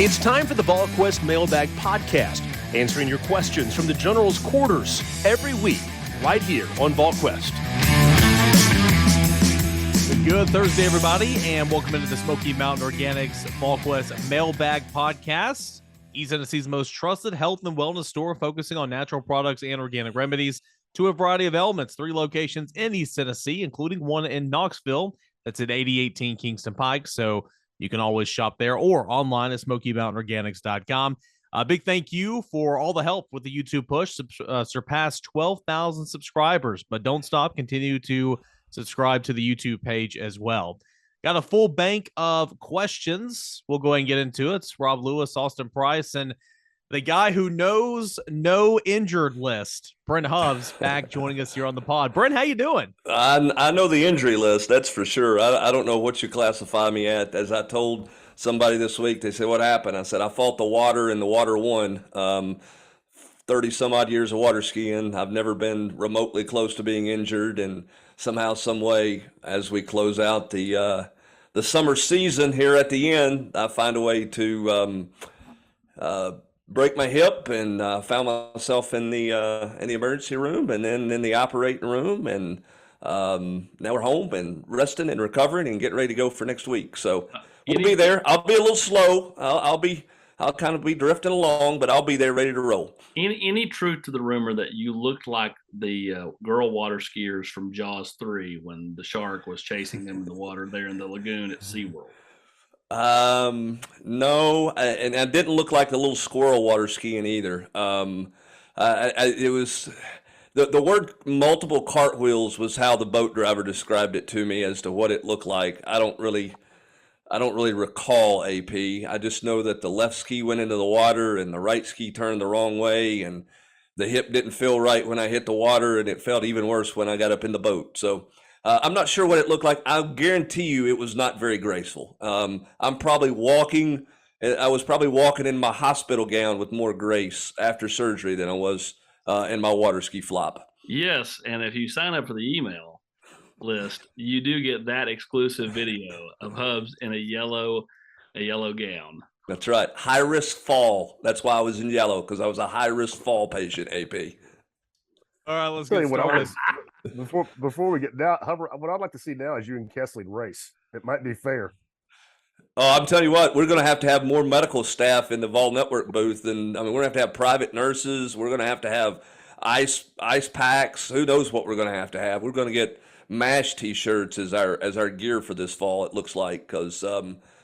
It's time for the Volquest Mailbag podcast, answering your questions from the General's quarters every week, right here on Volquest. Good Thursday, everybody, and welcome into the Smoky Mountain Organics Volquest Mailbag podcast, East Tennessee's most trusted health and wellness store, focusing on natural products and organic remedies to a variety of elements. 3 locations in East Tennessee, including one in Knoxville. That's at 8018 Kingston Pike. So you can always shop there or online at SmokyMountainOrganics.com. A big thank you for all the help with the YouTube push. Surpassed 12,000 subscribers, but don't stop. Continue to subscribe to the YouTube page as well. Got a full bank of questions. We'll go ahead and get into it. It's Rob Lewis, Austin Price, and the guy who knows no injured list, Brent Hubbs, back joining us here on the pod. Brent, how you doing? I know the injury list, that's for sure. I don't know what you classify me at. As I told somebody this week, they said, what happened? I said, I fought the water and the water won. 30 some odd years of water skiing. I've never been remotely close to being injured, and somehow, some way, as we close out the summer season here at the end, I find a way to break my hip, and found myself in the emergency room, and then in the operating room, and now we're home and resting and recovering and getting ready to go for next week. So we'll be there. I'll be a little slow. I'll kind of be drifting along, but I'll be there ready to roll. Any truth to the rumor that you looked like the girl water skiers from Jaws 3 when the shark was chasing them in the water there in the lagoon at SeaWorld? No, and I didn't look like the little squirrel water skiing either. It was the word multiple cartwheels was how the boat driver described it to me as to what it looked like. I don't really recall AP. I just know that the left ski went into the water and the right ski turned the wrong way, and the hip didn't feel right when I hit the water, and it felt even worse when I got up in the boat. So I'm not sure what it looked like. I'll guarantee you it was not very graceful. I was probably walking in my hospital gown with more grace after surgery than I was in my water ski flop. Yes, and if you sign up for the email list, you do get that exclusive video of Hubbs in a yellow gown. That's right. High risk fall. That's why I was in yellow, because I was a high risk fall patient, AP. All right, let's get started. Before we get now, Hubbard, what I'd like to see now is you and Kessling race. It might be fair. Oh, I'm telling you what, we're going to have more medical staff in the Vol Network booth, and we're going to have private nurses. We're going to have ice packs. Who knows what we're going to have? We're going to get MASH T-shirts as our gear for this fall. It looks like, because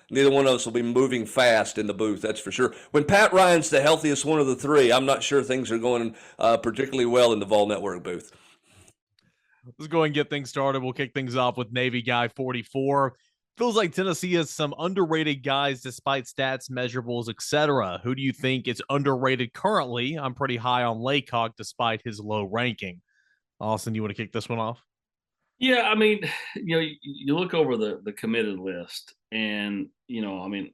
neither one of us will be moving fast in the booth. That's for sure. When Pat Ryan's the healthiest one of the 3, I'm not sure things are going particularly well in the Vol Network booth. Let's go ahead and get things started. We'll kick things off with Navy Guy 44. Feels like Tennessee has some underrated guys despite stats, measurables, etc. Who do you think is underrated currently? I'm pretty high on Laycock despite his low ranking. Austin, you want to kick this one off? Yeah, I mean, you look over the committed list, and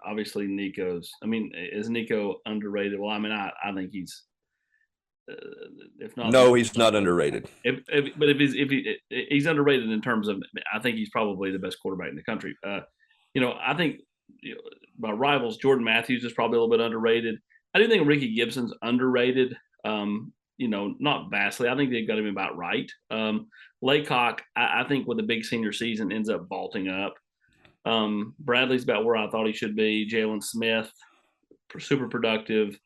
obviously is Nico underrated? Well, I think he's. If not, no, he's not underrated. If he's underrated in terms of, I think he's probably the best quarterback in the country. I think my rivals, Jordan Matthews is probably a little bit underrated. I do think Ricky Gibson's underrated. Not vastly. I think they've got him about right. Laycock, I think with a big senior season ends up vaulting up. Bradley's about where I thought he should be. Jalen Smith, super productive.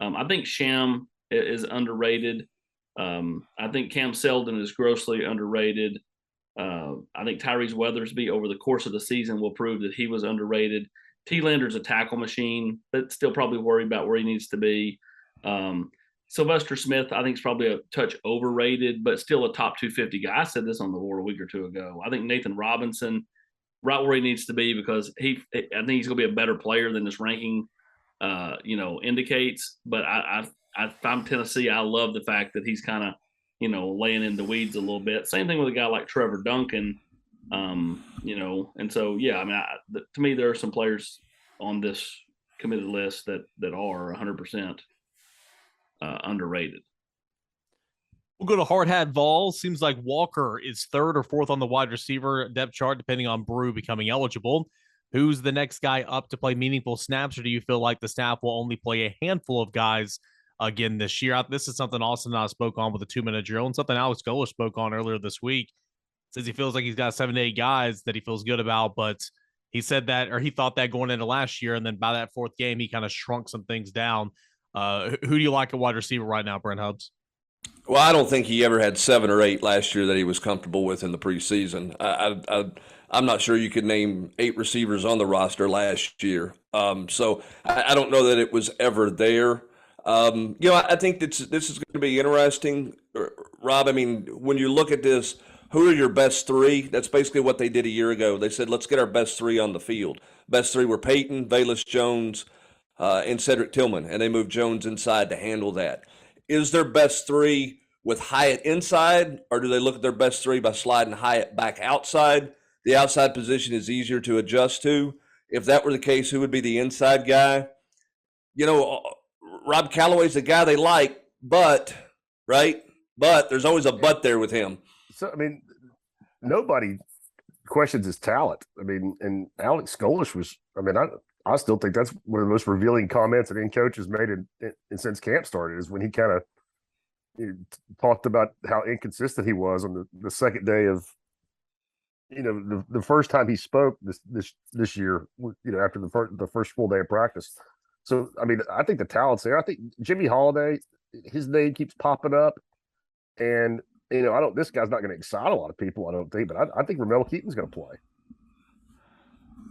I think Sham is underrated. I think Cam Seldon is grossly underrated. I think Tyrese Weathersby over the course of the season will prove that he was underrated. T. Lander's a tackle machine, but still probably worried about where he needs to be. Sylvester Smith, I think, is probably a touch overrated, but still a top 250 guy. I said this on the board a week or two ago. I think Nathan Robinson, right where he needs to be, because I think he's going to be a better player than this ranking, indicates. But if I'm Tennessee, I love the fact that he's kind of, laying in the weeds a little bit. Same thing with a guy like Trevor Duncan, and so, yeah, to me, there are some players on this committed list that are 100% underrated. We'll go to Hard Hat Vols. Seems like Walker is 3rd or 4th on the wide receiver depth chart, depending on Brew becoming eligible. who's the next guy up to play meaningful snaps, or do you feel like the staff will only play a handful of guys again this year? This is something Austin and I spoke on with the 2-minute drill, and something Alex Goller spoke on earlier this week. Says he feels like he's got 7 to 8 guys that he feels good about, but he said that, or he thought that going into last year, and then by that 4th game, he kind of shrunk some things down. Who do you like at wide receiver right now, Brent Hubbs? Well, I don't think he ever had 7 or 8 last year that he was comfortable with in the preseason. I'm not sure you could name 8 receivers on the roster last year. So I don't know that it was ever there. I think this is going to be interesting, Rob. I mean, when you look at this, who are your best 3? That's basically what they did a year ago. They said, let's get our best 3 on the field. Best 3 were Peyton, Velus Jones, and Cedric Tillman, and they moved Jones inside to handle that. Is their best 3 with Hyatt inside, or do they look at their best 3 by sliding Hyatt back outside? The outside position is easier to adjust to. If that were the case, who would be the inside guy? Rob Callaway's the guy they like, but there's always a but there with him. So, I mean, nobody questions his talent. I mean, and Alex Goller was, I mean, I still think that's one of the most revealing comments that any coach has made in since camp started, is when he kind of talked about how inconsistent he was on the second day of, the first time he spoke this year, after the first full day of practice. So, I mean, I think the talent's there. I think Jimmy Holiday, his name keeps popping up, and this guy's not going to excite a lot of people, I don't think, but I think Ramel Keaton's going to play.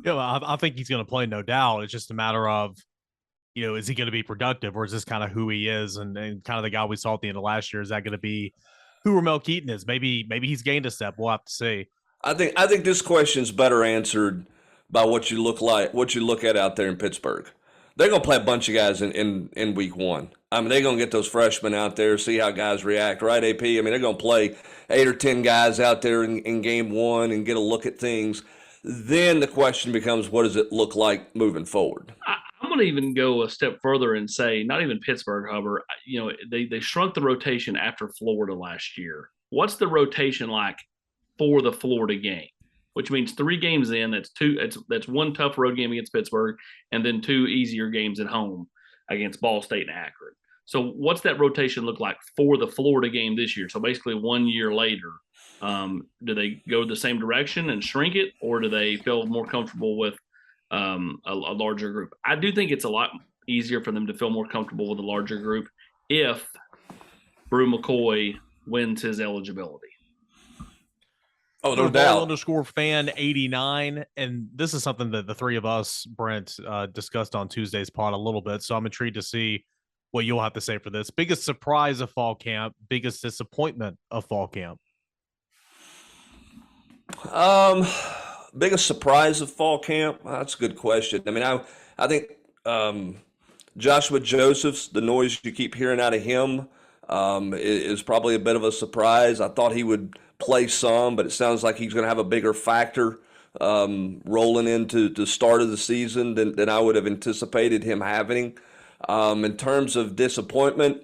Yeah, I think he's going to play, no doubt. It's just a matter of, is he going to be productive, or is this kind of who he is, and kind of the guy we saw at the end of last year? Is that going to be who Ramel Keaton is? Maybe he's gained a step. We'll have to see. I think this question's better answered by what you look at out there in Pittsburgh. They're going to play a bunch of guys in week 1. I mean, they're going to get those freshmen out there, see how guys react, right, AP? I mean, they're going to play 8 or 10 guys out there in game 1 and get a look at things. Then the question becomes, what does it look like moving forward? I'm going to even go a step further and say, not even Pittsburgh, Hubbard. They shrunk the rotation after Florida last year. What's the rotation like for the Florida game? Which means 3 games in, that's 1 tough road game against Pittsburgh, and then 2 easier games at home against Ball State and Akron. So what's that rotation look like for the Florida game this year? So basically 1 year later, do they go the same direction and shrink it, or do they feel more comfortable with a larger group? I do think it's a lot easier for them to feel more comfortable with a larger group if Brew McCoy wins his eligibility. Oh, no doubt. _fan89, and this is something that the 3 of us, Brent, discussed on Tuesday's pod a little bit, so I'm intrigued to see what you'll have to say for this. Biggest surprise of fall camp, biggest disappointment of fall camp? Biggest surprise of fall camp? That's a good question. I mean, I think Joshua Josephs, the noise you keep hearing out of him, is probably a bit of a surprise. I thought he would play some, but it sounds like he's going to have a bigger factor rolling into the start of the season than I would have anticipated him having. In terms of disappointment,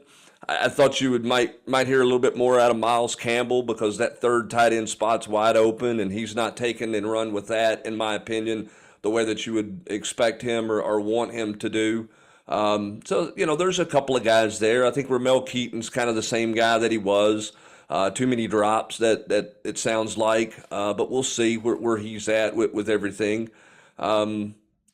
I thought you might hear a little bit more out of Miles Campbell, because that 3rd tight end spot's wide open, and he's not taken and run with that, in my opinion, the way that you would expect him or want him to do. So, there's a couple of guys there. I think Ramel Keaton's kind of the same guy that he was. Too many drops that it sounds like, but we'll see where he's at with everything.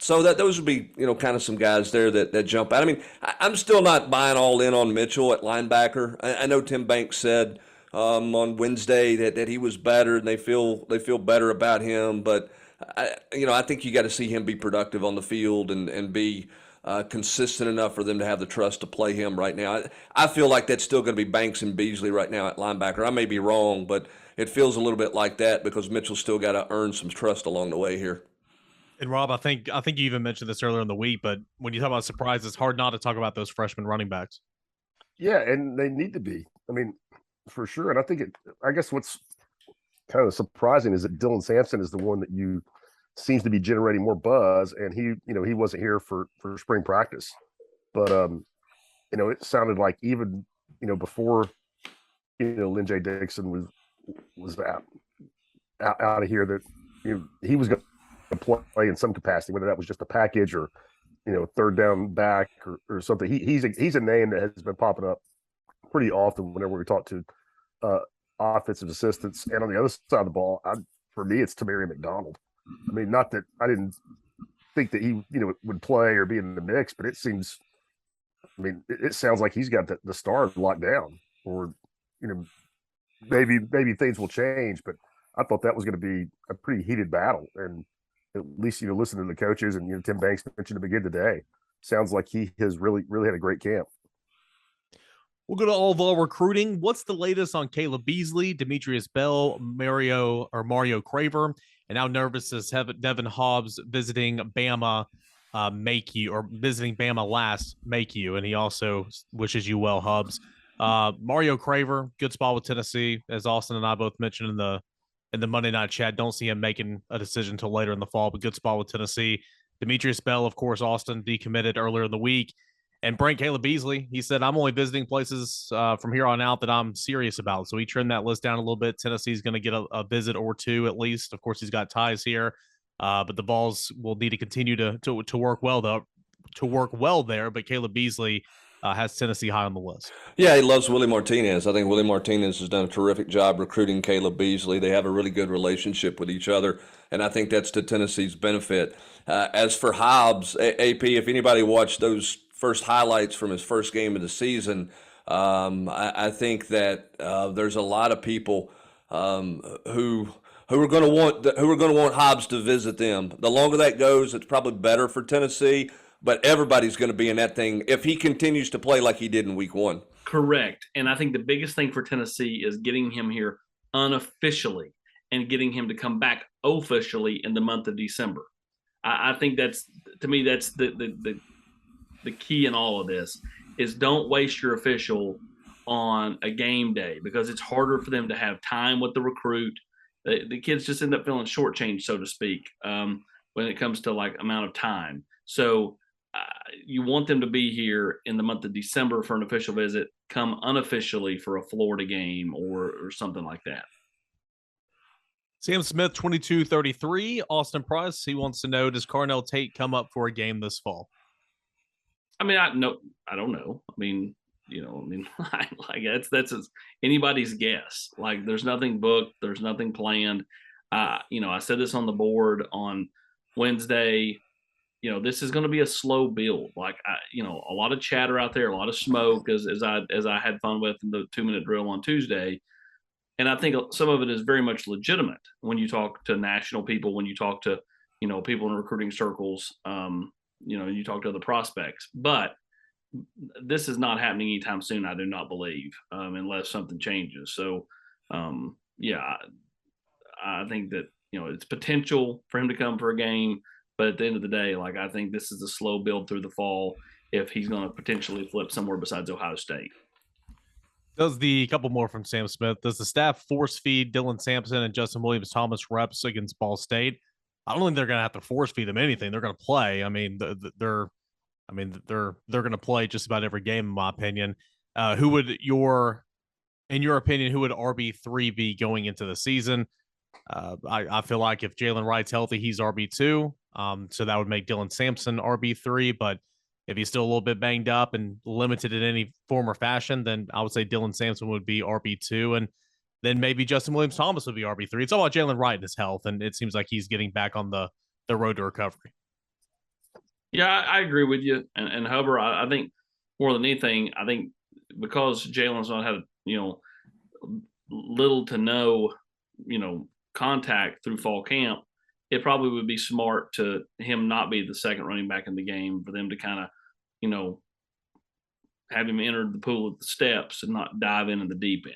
So those would be, kind of some guys there that jump out. I mean, I'm still not buying all in on Mitchell at linebacker. I know Tim Banks said on Wednesday that he was better and they feel better about him, but I think you got to see him be productive on the field and be consistent enough for them to have the trust to play him right now. I feel like that's still going to be Banks and Beasley right now at linebacker. I may be wrong, but it feels a little bit like that because Mitchell's still got to earn some trust along the way here. And Rob, I think you even mentioned this earlier in the week, but when you talk about surprise, it's hard not to talk about those freshman running backs. Yeah, and they need to be. I mean, for sure. And I guess what's kind of surprising is that Dylan Sampson is the one that seems to be generating more buzz, and he wasn't here for spring practice, but it sounded like even before Lynn J. Dixon was out of here, that he was going play in some capacity, whether that was just a package or, third down back or something. He's a name that has been popping up pretty often whenever we talk to offensive assistants. And on the other side of the ball, for me, it's Tamari McDonald. I mean, not that I didn't think that he, would play or be in the mix, but it seems, it sounds like he's got the star locked down. Or, maybe things will change, but I thought that was going to be a pretty heated battle. And at least, listening to the coaches and, Tim Banks mentioned him again today, sounds like he has really had a great camp. We'll go to all Vol recruiting. What's the latest on Caleb Beasley, Demetrius Bell, Mario Craver, and how nervous is Devin Hobbs visiting Bama visiting Bama last make you? And he also wishes you well, Hobbs. Mario Craver, good spot with Tennessee, as Austin and I both mentioned in the Monday night chat. Don't see him making a decision until later in the fall, but good spot with Tennessee. Demetrius Bell, of course, Austin decommitted earlier in the week. And Caleb Beasley, he said, I'm only visiting places from here on out that I'm serious about. So he trimmed that list down a little bit. Tennessee's going to get a visit or two at least. Of course, he's got ties here, but the Vols will need to continue to work well there. But Caleb Beasley has Tennessee high on the list. Yeah, he loves Willie Martinez. I think Willie Martinez has done a terrific job recruiting Caleb Beasley. They have a really good relationship with each other, and I think that's to Tennessee's benefit. As for Hobbs, AP, if anybody watched those first highlights from his first game of the season, I think that there's a lot of people who are going to want Hobbs to visit them. The longer that goes, it's probably better for Tennessee. But everybody's going to be in that thing if he continues to play like he did in week one. Correct. And I think the biggest thing for Tennessee is getting him here unofficially and getting him to come back officially in the month of December. I think that's the key in all of this is don't waste your official on a game day because it's harder for them to have time with the recruit. The kids just end up feeling shortchanged, so to speak, when it comes to like amount of time. So you want them to be here in the month of December for an official visit, come unofficially for a Florida game or something like that. Sam Smith, 2233. Austin Price, he wants to know, does Carnell Tate come up for a game this fall? I don't know. Like that's anybody's guess. Like there's nothing booked. There's nothing planned. I said this on the board on Wednesday. This is going to be a slow build. Like, a lot of chatter out there, a lot of smoke as I had fun with in the 2-minute drill on Tuesday. And I think some of it is very much legitimate when you talk to national people, when you talk to, people in recruiting circles, you talk to other prospects. But this is not happening anytime soon, I do not believe, unless something changes. So, I think that, it's potential for him to come for a game. But at the end of the day, like I think this is a slow build through the fall if he's going to potentially flip somewhere besides Ohio State. Couple more from Sam Smith. Does the staff force feed Dylan Sampson and Justin Williams-Thomas reps against Ball State? I don't think they're going to have to force feed them anything. They're going to play. They're going to play just about every game, in my opinion. In your opinion, who would RB3 be going into the season? I feel like if Jalen Wright's healthy, he's RB2. So that would make Dylan Sampson RB3. But if he's still a little bit banged up and limited in any form or fashion, then I would say Dylan Sampson would be RB2. And then maybe Justin Williams-Thomas would be RB3. It's all about Jalen Wright and his health. And it seems like he's getting back on the road to recovery. Yeah, I agree with you. And Hubbard, I think more than anything, I think because Jalen's not had, little to no, contact through fall camp, it probably would be smart to him not be the second running back in the game for them to kind of, have him enter the pool at the steps and not dive into the deep end.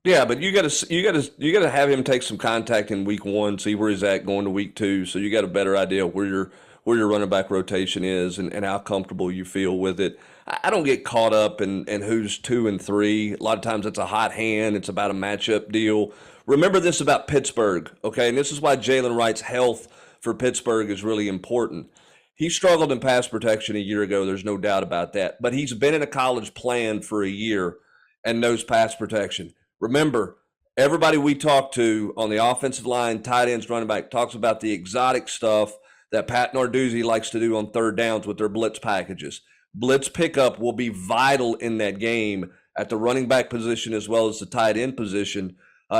Yeah, but you got to have him take some contact in week one, see where he's at going to week two, so you got a better idea where your running back rotation is and how comfortable you feel with it. I don't get caught up in who's 2 and 3. A lot of times it's a hot hand. It's about a matchup deal. Remember this about Pittsburgh, okay? And this is why Jalen Wright's health for Pittsburgh is really important. He struggled in pass protection a year ago. There's no doubt about that. But he's been in a college plan for a year and knows pass protection. Remember, everybody we talk to on the offensive line, tight ends, running back, talks about the exotic stuff that Pat Narduzzi likes to do on third downs with their blitz packages. Blitz pickup will be vital in that game at the running back position as well as the tight end position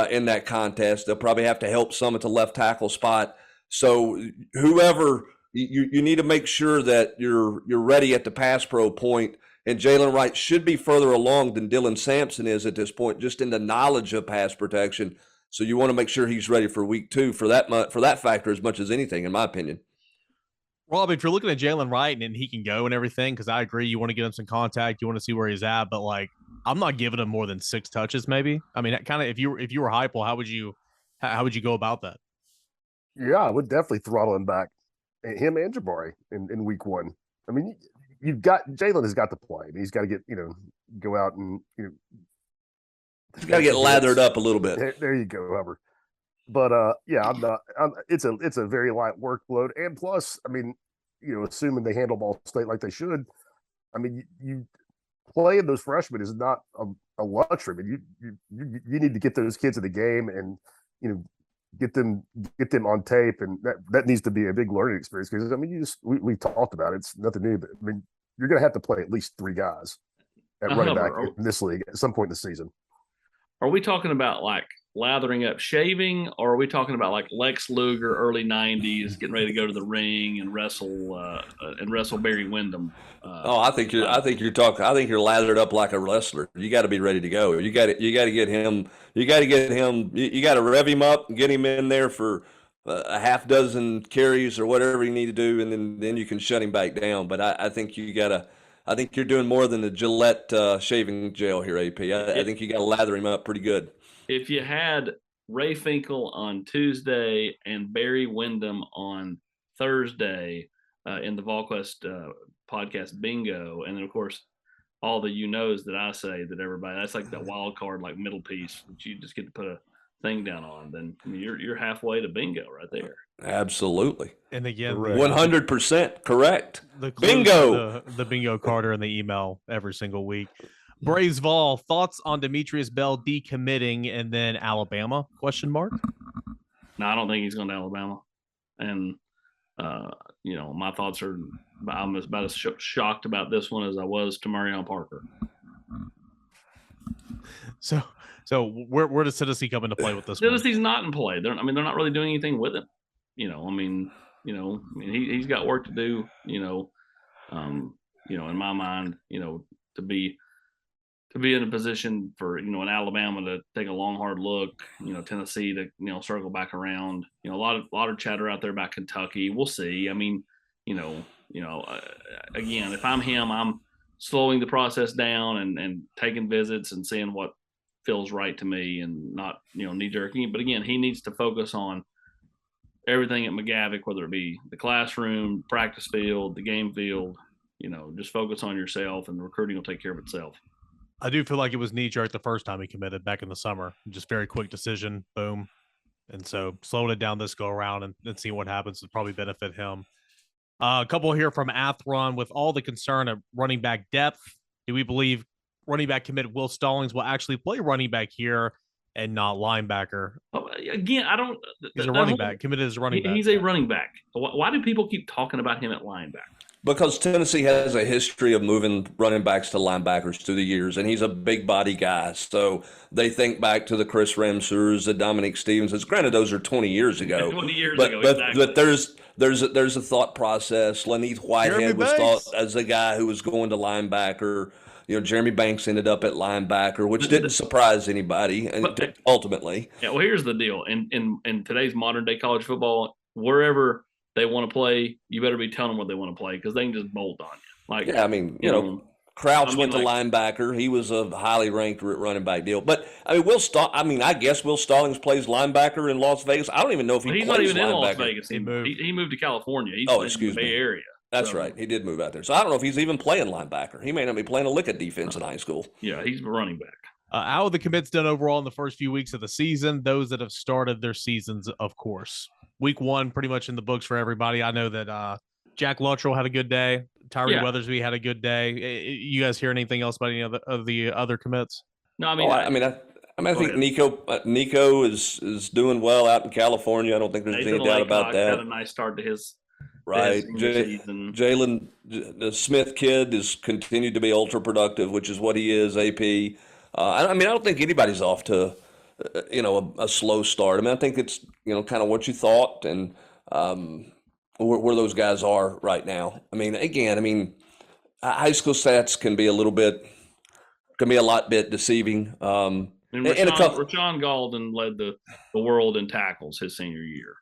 in that contest. They'll probably have to help some at the left tackle spot. So whoever you need to make sure that you're ready at the pass pro point. And Jalen Wright should be further along than Dylan Sampson is at this point, just in the knowledge of pass protection. So you want to make sure he's ready for week 2 for that factor as much as anything, in my opinion. Rob, if you're looking at Jalen Wright and he can go and everything, because I agree, you want to get him some contact, you want to see where he's at, but like I'm not giving him more than 6 touches, maybe. I mean, kind of if you were Heupel, how would you go about that? Yeah, I would definitely throttle him back, him and Jabari in week 1. I mean, Jalen has got to play. He's got to get go out and he's got to get lathered up a little bit. There you go, Hubbard. But yeah, it's a very light workload, and plus, I mean, assuming they handle Ball State like they should, I mean, you playing those freshmen is not a luxury. I mean, you need to get those kids in the game and get them on tape, and that needs to be a big learning experience because I mean, we talked about it. It's nothing new, but I mean, you're going to have to play at least 3 guys at running back in this league at some point in the season. Are we talking about like lathering up shaving, or are we talking about like Lex Luger early 90s getting ready to go to the ring and wrestle Barry Windham? I think you're lathered up like a wrestler. You got to be ready to go. You got to get him. You got to rev him up and get him in there for a half dozen carries or whatever you need to do, and then you can shut him back down. But I think I think you're doing more than the Gillette shaving gel here, AP. I think you got to lather him up pretty good. If you had Ray Finkel on Tuesday and Barry Windham on Thursday in the Volquest podcast bingo, and then of course all the knows that I say that everybody, that's like that wild card, like middle piece that you just get to put a thing down on, then you're halfway to bingo right there. Absolutely. And again, 100% correct. Bingo. The bingo Carter in the email every single week. Braves Vol, thoughts on Demetrius Bell decommitting and then Alabama? ? No, I don't think he's going to Alabama. And my thoughts are, I'm about as shocked about this one as I was to Marion Parker. So where does Tennessee come into play with this? Tennessee's not in play. They're not really doing anything with him. He's got work to do. In my mind, to be in a position for an Alabama to take a long hard look. Tennessee to circle back around. A lot of chatter out there about Kentucky. We'll see. I mean, again, if I'm him, I'm slowing the process down and taking visits and seeing what feels right to me and not, knee jerking. But again, he needs to focus on everything at McGavick, whether it be the classroom, practice field, the game field, just focus on yourself and the recruiting will take care of itself. I do feel like it was knee jerk the first time he committed back in the summer. Just very quick decision, boom. And so slowing it down this go around and seeing what happens would probably benefit him. A couple here from Athron. With all the concern of running back depth, do we believe running back commit Will Stallings will actually play running back here and not linebacker? Again, I don't. He's a running back, committed as a running back. He's a running back. Why do people keep talking about him at linebacker? Because Tennessee has a history of moving running backs to linebackers through the years, and he's a big body guy. So they think back to the Chris Ramsers, the Dominic Stevensons. Granted, those are 20 years ago. 20 years ago, exactly. But there's a thought process. Laneith Whitehead was thought as a guy who was going to linebacker. Jeremy Banks ended up at linebacker, which didn't surprise anybody, ultimately. Yeah, well, here's the deal. In today's modern day college football, wherever they want to play, you better be telling them what they want to play because they can just bolt on you. Crouch went to linebacker. He was a highly ranked running back deal. But I guess Will Stallings plays linebacker in Las Vegas. I don't even know if he's not even in Las Vegas. He moved to California. He's in the Bay Area. That's right. He did move out there. So I don't know if he's even playing linebacker. He may not be playing a lick of defense in high school. Yeah, he's a running back. How are the commits done overall in the first few weeks of the season? Those that have started their seasons, of course. Week 1, pretty much in the books for everybody. I know that Jack Luttrell had a good day. Tyree Weathersby had a good day. You guys hear anything else about any of the other commits? No, I mean, I mean, I Go think ahead. Nico is doing well out in California. I don't think there's Nathan any doubt about Laycock that. had a nice start to his Right. senior season. Jalen, the Smith kid has continued to be ultra productive, which is what he is, AP. I mean, I don't think anybody's off to, a slow start. I mean, I think it's, kind of what you thought and where those guys are right now. I mean, again, high school stats can be a lot bit deceiving. And And a couple, Rashawn Golden led the world in tackles his senior year.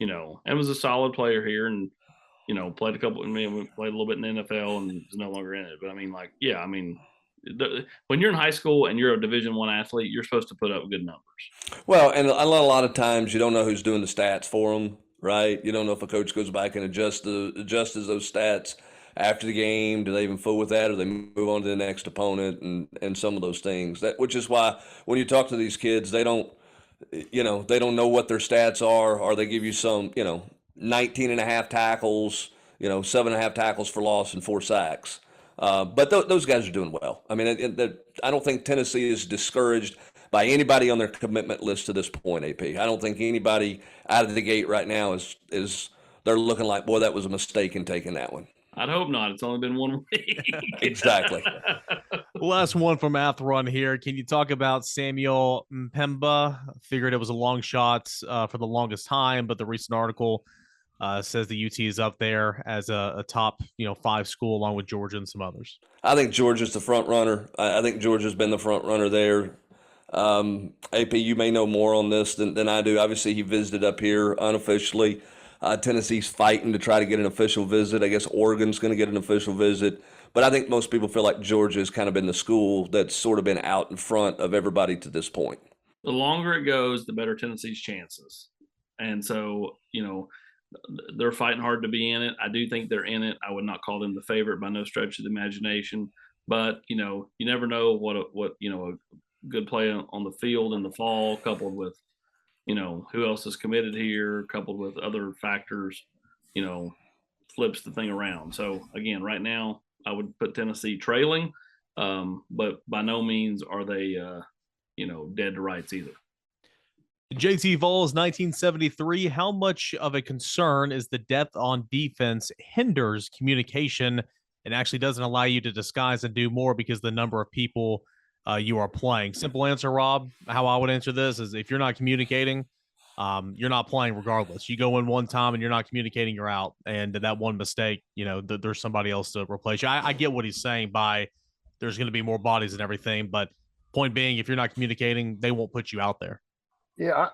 And was a solid player here, and played a couple. Played a little bit in the NFL, and is no longer in it. But when you're in high school and you're a Division I athlete, you're supposed to put up good numbers. well, and a lot of times you don't know who's doing the stats for them, right? You don't know if a coach goes back and adjusts those stats after the game. Do they even fool with that, or they move on to the next opponent, and some of those things. Which is why when you talk to these kids, they don't know what their stats are, or they give you some 19 and a half tackles, 7.5 tackles for loss and 4 sacks. But those guys are doing well. I mean, I don't think Tennessee is discouraged by anybody on their commitment list to this point, AP. I don't think anybody out of the gate right now is they're looking like, boy, that was a mistake in taking that one. I'd hope not. It's only been 1 week. Exactly. Last one from Math Run here. Can you talk about Samuel Pemba? Figured it was a long shot for the longest time, but the recent article says the UT is up there as a top 5 school along with Georgia and some others. I think Georgia's the front runner. I think Georgia's been the front runner there. AP, you may know more on this than I do. Obviously, he visited up here unofficially. Tennessee's fighting to try to get an official visit. I guess Oregon's going to get an official visit. But I think most people feel like Georgia has kind of been the school that's sort of been out in front of everybody to this point. The longer it goes, the better Tennessee's chances. And so, they're fighting hard to be in it. I do think they're in it. I would not call them the favorite by no stretch of the imagination. But, you never know what a good play on the field in the fall, coupled with, who else is committed here, coupled with other factors, flips the thing around. So, again, right now, I would put Tennessee trailing, but by no means are they, dead to rights either. JT Vols 1973. How much of a concern is the depth on defense hinders communication and actually doesn't allow you to disguise and do more because the number of people you are playing? Simple answer, Rob. How I would answer this is if you're not communicating, you're not playing regardless. You go in one time and you're not communicating, you're out. And that one mistake, there's somebody else to replace you. I get what he's saying by there's going to be more bodies and everything, but point being, if you're not communicating, they won't put you out there. Yeah,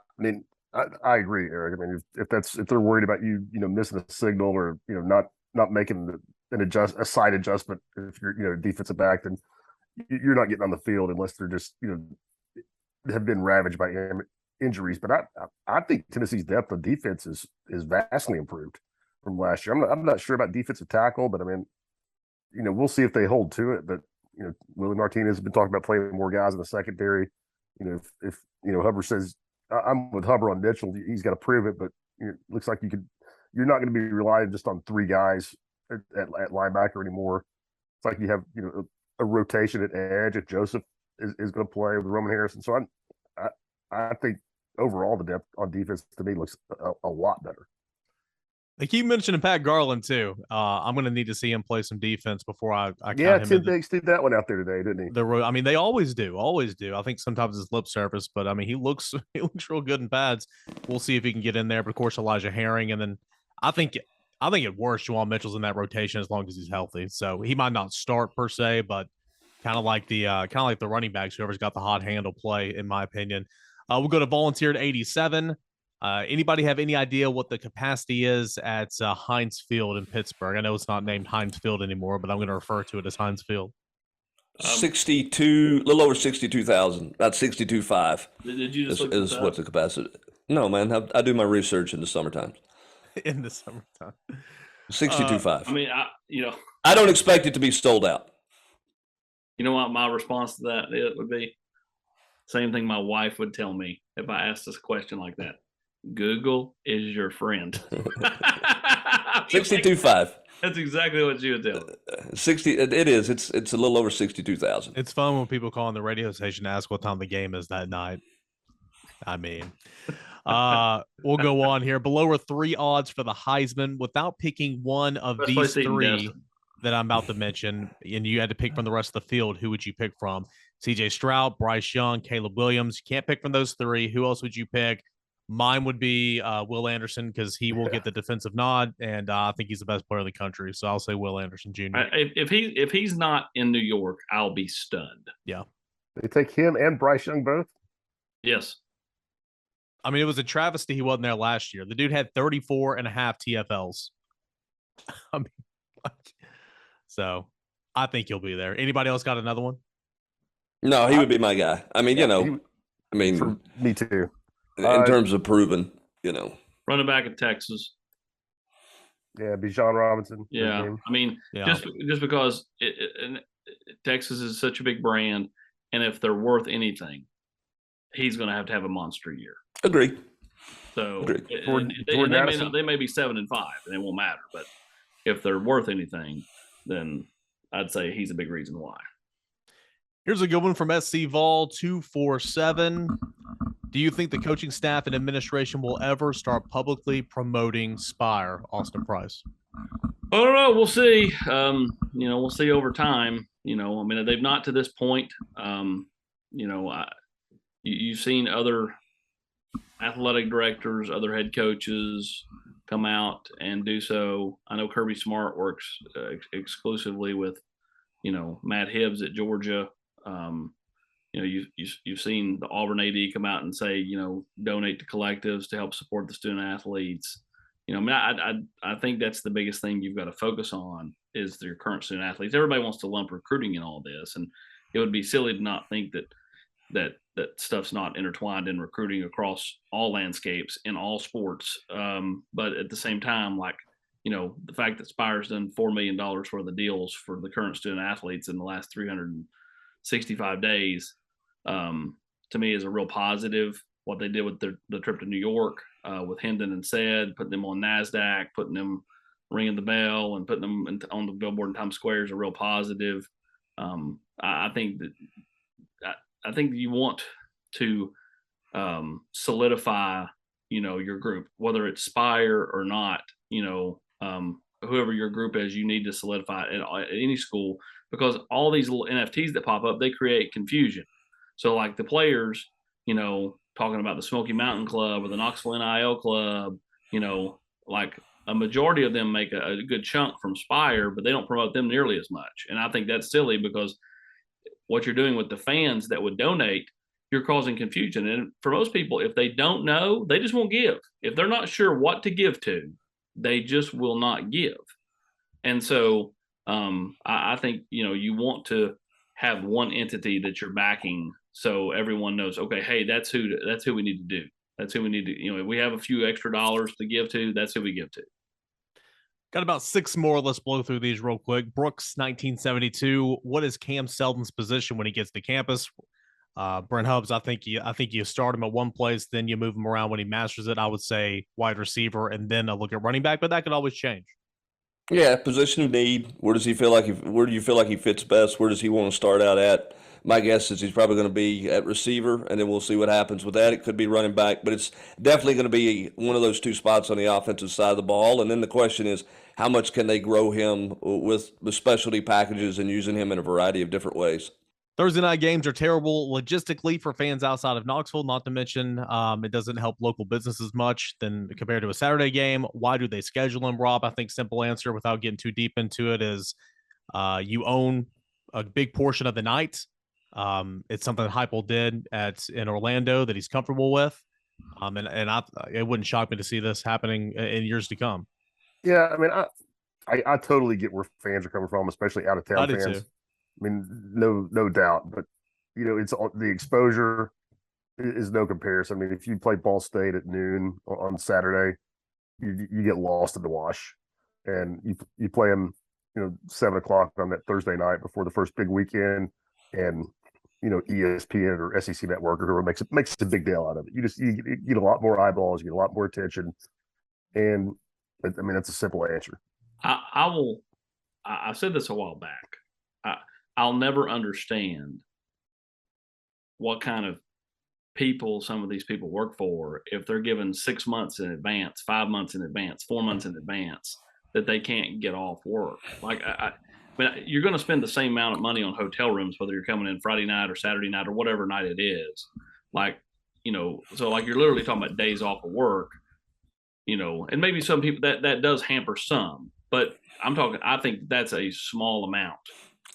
I agree, Eric. I mean, if they're worried about you, missing a signal or not making a side adjustment if you're defensive back, then you're not getting on the field unless they're just have been ravaged by injuries. But I think Tennessee's depth of defense is vastly improved from last year. I'm not sure about defensive tackle, but I mean, we'll see if they hold to it. But Willie Martinez has been talking about playing more guys in the secondary. If Hubbard says I'm with Hubbard on Mitchell, he's got to prove it. But it looks like you're not going to be relying just on 3 guys at linebacker anymore. It's like you have a rotation at edge. If Joseph is going to play with Roman Harrison, so I think overall the depth on defense to me looks a lot better. They keep mentioning Pat Garland too. I'm going to need to see him play some defense before I yeah, count him Tim Diggs did that one out there today, didn't he? They always do. I think sometimes it's lip service, but I mean, he looks real good in pads. We'll see if he can get in there. But of course, Elijah Herring, and then I think at worst, Juwan Mitchell's in that rotation as long as he's healthy. So he might not start per se, but kind of like the running backs, whoever's got the hot handle play, in my opinion. We'll go to volunteer at 87. Anybody have any idea what the capacity is at Heinz Field in Pittsburgh? I know it's not named Heinz Field anymore, but I'm going to refer to it as Heinz Field. 62, a little over 62,000, about 62.5. Did you just is what the capacity? No, man, I do my research in the summertime. In the summertime, 62.5. I mean, I don't expect it to be sold out. You know what my response to that would be? Same thing my wife would tell me if I asked this question like that. Google is your friend. 62.5. That's exactly what you would tell me. 60. It is. It's a little over 62,000. It's fun when people call on the radio station to ask what time the game is that night. I mean, we'll go on here. Below are 3 odds for the Heisman. Without picking one of Best these place to eat in 3 Destin. that I'm about to mention, and you had to pick from the rest of the field, who would you pick from? CJ Stroud, Bryce Young, Caleb Williams. You can't pick from those 3. Who else would you pick? Mine would be Will Anderson because he will get the defensive nod, and I think he's the best player in the country. So I'll say Will Anderson Jr. If he's not in New York, I'll be stunned. Yeah. They take him and Bryce Young both? Yes. I mean, it was a travesty he wasn't there last year. The dude had 34 and a half TFLs. I mean, so I think he'll be there. Anybody else got another one? No, he would be my guy. I mean, For me too. In terms of proven, Running back at Texas. Yeah, Bijan Robinson. Yeah. I mean, just because Texas is such a big brand, and if they're worth anything, he's going to have a monster year. Agree. So Agreed. They may be 7-5, and it won't matter. But if they're worth anything, then I'd say he's a big reason why. Here's a good one from SC Vol 247. Do you think the coaching staff and administration will ever start publicly promoting Spire, Austin Price? I don't know. We'll see. We'll see over time. I mean, they've not to this point. You've seen other athletic directors, other head coaches come out and do so. I know Kirby Smart works exclusively with, Matt Hibbs at Georgia. You've seen the Auburn AD come out and say, donate to collectives to help support the student athletes. I think that's the biggest thing you've got to focus on is your current student athletes. Everybody wants to lump recruiting in all this, and it would be silly to not think that stuff's not intertwined in recruiting across all landscapes in all sports. But at the same time, the fact that Spire's done $4 million worth of deals for the current student athletes in the last 365 days, to me is a real positive. What they did with the trip to New York with Hendon and Ced, putting them on NASDAQ, putting them ringing the bell and putting them on the billboard in Times Square is a real positive. I think you want to solidify, your group, whether it's Spire or not, whoever your group is, you need to solidify it at any school, because all these little NFTs that pop up, they create confusion. So like the players, talking about the Smoky Mountain Club or the Knoxville NIL Club, like a majority of them make a good chunk from Spire, but they don't promote them nearly as much. And I think that's silly, because what you're doing with the fans that would donate, you're causing confusion. And for most people, if they don't know, they just won't give. If they're not sure what to give to, they just will not give. And so I think, you want to have one entity that you're backing, so everyone knows, okay, hey, that's who we need to do. That's who we need to, if we have a few extra dollars to give to, that's who we give to. Got about 6 more. Let's blow through these real quick. Brooks, 1972. What is Cam Seldon's position when he gets to campus? Brent Hubbs, I think you start him at one place, then you move him around when he masters it. I would say wide receiver, and then a look at running back, but that could always change. Yeah, position of need. Where do you feel like he fits best? Where does he want to start out at? My guess is he's probably going to be at receiver, and then we'll see what happens with that. It could be running back, but it's definitely going to be one of those 2 spots on the offensive side of the ball. And then the question is, how much can they grow him with specialty packages and using him in a variety of different ways? Thursday night games are terrible logistically for fans outside of Knoxville, not to mention it doesn't help local businesses much than compared to a Saturday game. Why do they schedule them, Rob? I think simple answer without getting too deep into it is you own a big portion of the night. It's something Heupel did in Orlando that he's comfortable with. It wouldn't shock me to see this happening in years to come. Yeah, I mean, I totally get where fans are coming from, especially out of town fans. Too. I mean, no doubt, but it's the exposure is no comparison. I mean, if you play Ball State at noon on Saturday, you get lost in the wash, and you play them, 7:00 on that Thursday night before the first big weekend, and ESPN or SEC Network or whoever makes a big deal out of it. You get a lot more eyeballs, you get a lot more attention, and I mean that's a simple answer. I said this a while back. I'll never understand what kind of people some of these people work for if they're given 6 months in advance, 5 months in advance, 4 months in advance that they can't get off work. Like I mean, you're going to spend the same amount of money on hotel rooms whether you're coming in Friday night or Saturday night or whatever night it is. Like, so like you're literally talking about days off of work, and maybe some people that does hamper some, but I think that's a small amount.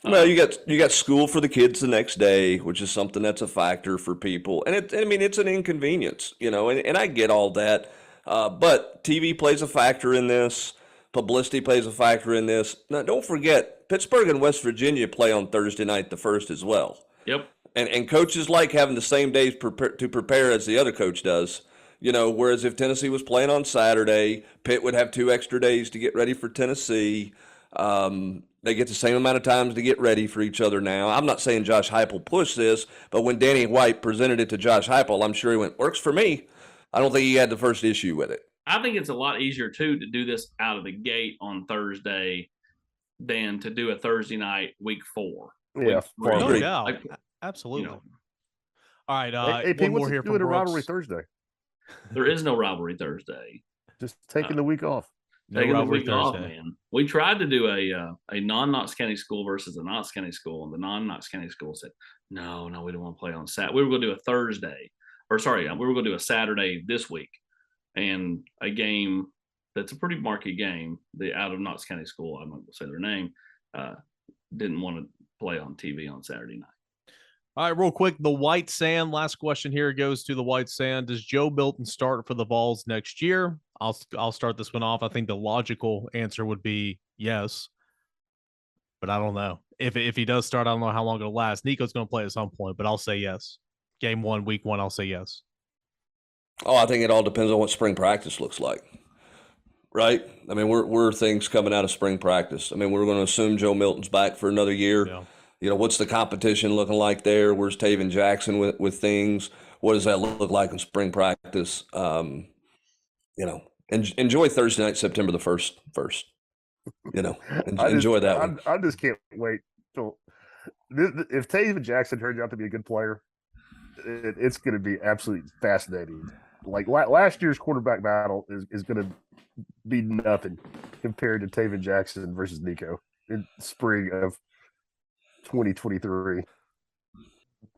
Well, you got school for the kids the next day, which is something that's a factor for people, and it's an inconvenience, and I get all that, but TV plays a factor in this, publicity plays a factor in this. Now, don't forget, Pittsburgh and West Virginia play on Thursday night the 1st as well. Yep. And coaches like having the same days to prepare as the other coach does. Whereas if Tennessee was playing on Saturday, Pitt would have 2 extra days to get ready for Tennessee. They get the same amount of times to get ready for each other now. I'm not saying Josh Heupel pushed this, but when Danny White presented it to Josh Heupel, I'm sure he went, works for me. I don't think he had the first issue with it. I think it's a lot easier, too, to do this out of the gate on Thursday than to do a Thursday night week 4. Yeah, no doubt. Absolutely. All right. AP, one what's more it here doing from a Brooks. rivalry Thursday? There is no rivalry Thursday. Just taking the week off. Taking the week off, Thursday. man. We tried to do a non-Knox County school versus a Knox County school, and the non-Knox County school said, no, we don't want to play on Saturday. We were going to do a Thursday, we were going to do a Saturday this week, and a game that's a pretty marquee game. The out of Knox County school, I'm not going to say their name, didn't want to play on TV on Saturday night. All right, real quick, the White Sand. Last question here goes to the White Sand. Does Joe Milton start for the Vols next year? I'll start this one off. I think the logical answer would be yes, but I don't know. If he does start, I don't know how long it'll last. Nico's going to play at some point, but I'll say yes. Game 1, week 1, I'll say yes. Oh, I think it all depends on what spring practice looks like, right? I mean, we're things coming out of spring practice. I mean, we're going to assume Joe Milton's back for another year. Yeah. What's the competition looking like there? Where's Taven Jackson with things? What does that look like in spring practice? Enjoy Thursday night, September the 1st first. Enjoy that one. I just can't wait till if Taven Jackson turns out to be a good player, it's going to be absolutely fascinating. Like last year's quarterback battle is going to be nothing compared to Taven Jackson versus Nico in spring of 2023.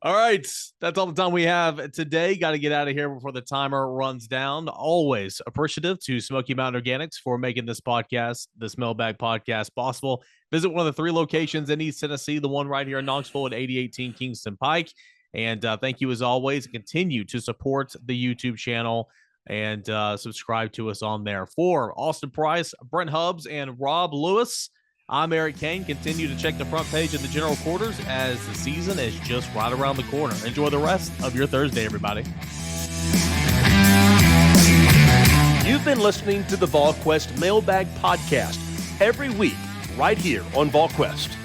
All right. That's all the time we have today. Got to get out of here before the timer runs down. Always appreciative to Smoky Mountain Organics for making this podcast, this Mailbag podcast, possible. Visit one of the 3 locations in East Tennessee, the one right here in Knoxville at 8018 Kingston Pike. And thank you as always. Continue to support the YouTube channel and subscribe to us on there. For Austin Price, Brent Hubbs, and Rob Lewis, I'm Eric Kane. Continue to check the front page of the General Quarters as the season is just right around the corner. Enjoy the rest of your Thursday, everybody. You've been listening to the Volquest Mailbag Podcast every week right here on Volquest.